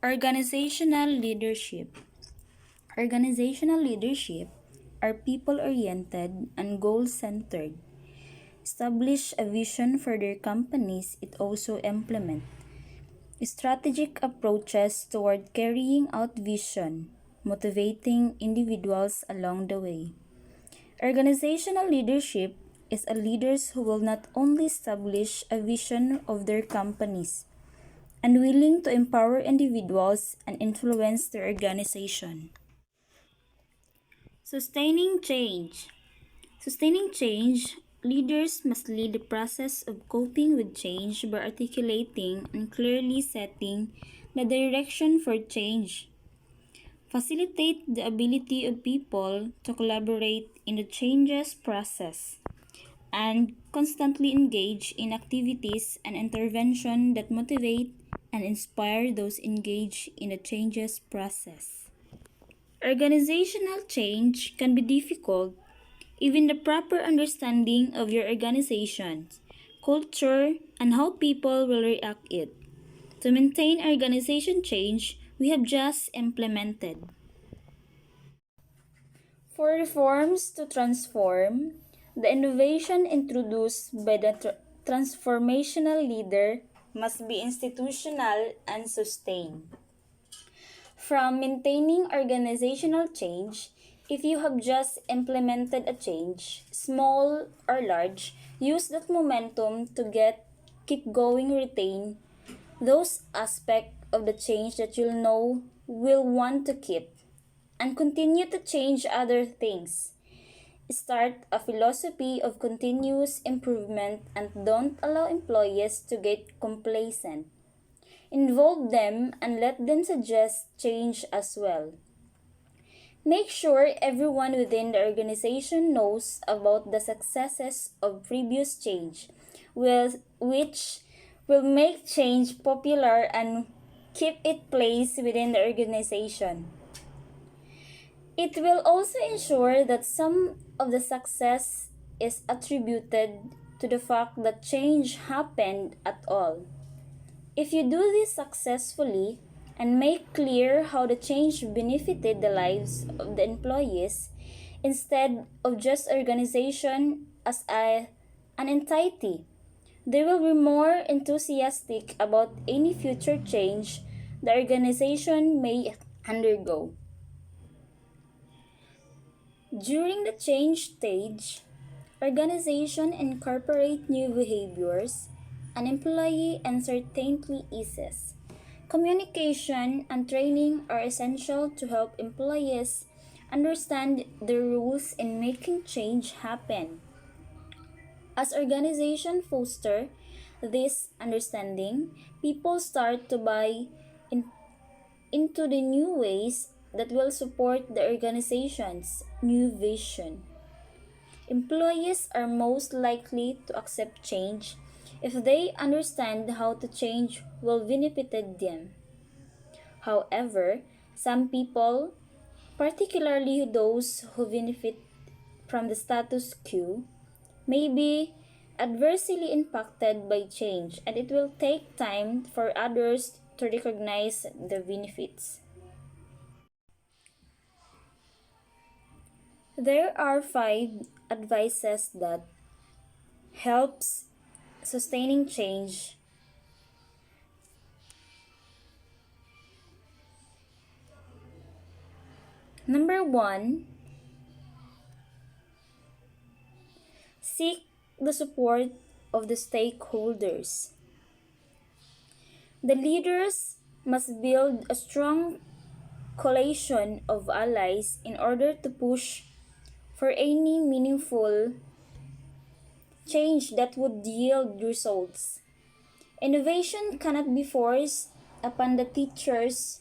Organizational leadership. Organizational leadership are people-oriented and goal-centered. Establish a vision for their companies. It also implement strategic approaches toward carrying out vision, motivating individuals along the way. Organizational leadership is a leaders who will not only establish a vision of their companies and willing to empower individuals and influence their organization. Sustaining change. Sustaining change, leaders must lead the process of coping with change by articulating and clearly setting the direction for change. Facilitate the ability of people to collaborate in the changes process and constantly engage in activities and intervention that motivate and inspire those engaged in the changes process. Organizational change can be difficult. Even the proper understanding of your organization, culture, and how people will react it. To maintain organization change, we have just implemented. For reforms to transform, the innovation introduced by the transformational leader must be institutional and sustained. From maintaining organizational change, if you have just implemented a change, small or large, use that momentum to keep going, retain those aspects of the change that you'll know will want to keep and continue to change other things. Start a philosophy of continuous improvement and don't allow employees to get complacent. Involve them and let them suggest change as well. Make sure everyone within the organization knows about the successes of previous change, which will make change popular and keep it place within the organization. It will also ensure that some of the success is attributed to the fact that change happened at all. If you do this successfully and make clear how the change benefited the lives of the employees instead of just organization as an entity, they will be more enthusiastic about any future change the organization may undergo. During the change stage, organization incorporate new behaviors and employee uncertainty eases. Communication and training are essential to help employees understand the rules in making change happen. As organizations foster this understanding, people start to buy in, into the new ways that will support the organization's new vision. Employees are most likely to accept change if they understand how to change will benefit them. However, some people, particularly those who benefit from the status quo, may be adversely impacted by change, and it will take time for others to recognize the benefits. There are 5 advices that helps sustaining change. Number 1, seek the support of the stakeholders. The leaders must build a strong coalition of allies in order to push for any meaningful change that would yield results. Innovation cannot be forced upon the teachers,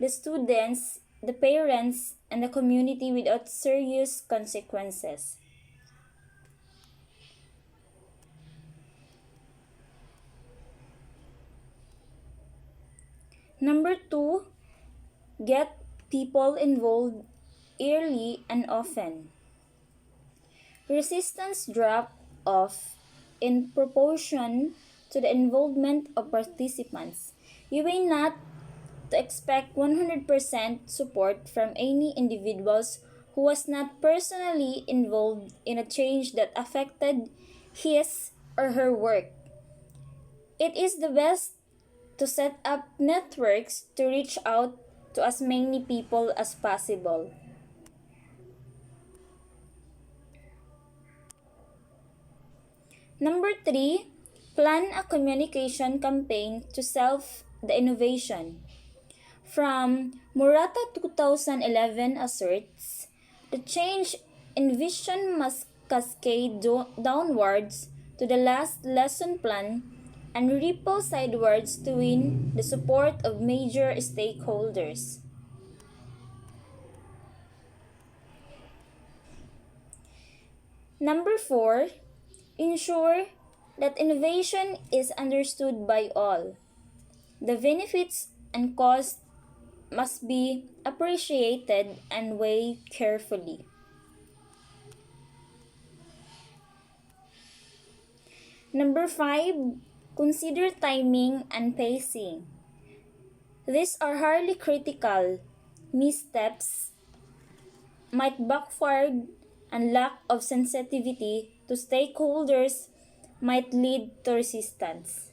the students, the parents, and the community without serious consequences. Number 2, get people involved early and often. Resistance drop off in proportion to the involvement of participants. You may not to expect 100% support from any individuals who was not personally involved in a change that affected his or her work. It is the best to set up networks to reach out to as many people as possible. Number three, plan a communication campaign to sell the innovation. From Murata 2011 asserts, the change in vision must cascade downwards to the last lesson plan and ripple sidewards to win the support of major stakeholders. Number four, ensure that innovation is understood by all. The benefits and costs must be appreciated and weighed carefully. Number five, consider timing and pacing. These are highly critical. Missteps might backfire, and lack of sensitivity to stakeholders might lead to resistance.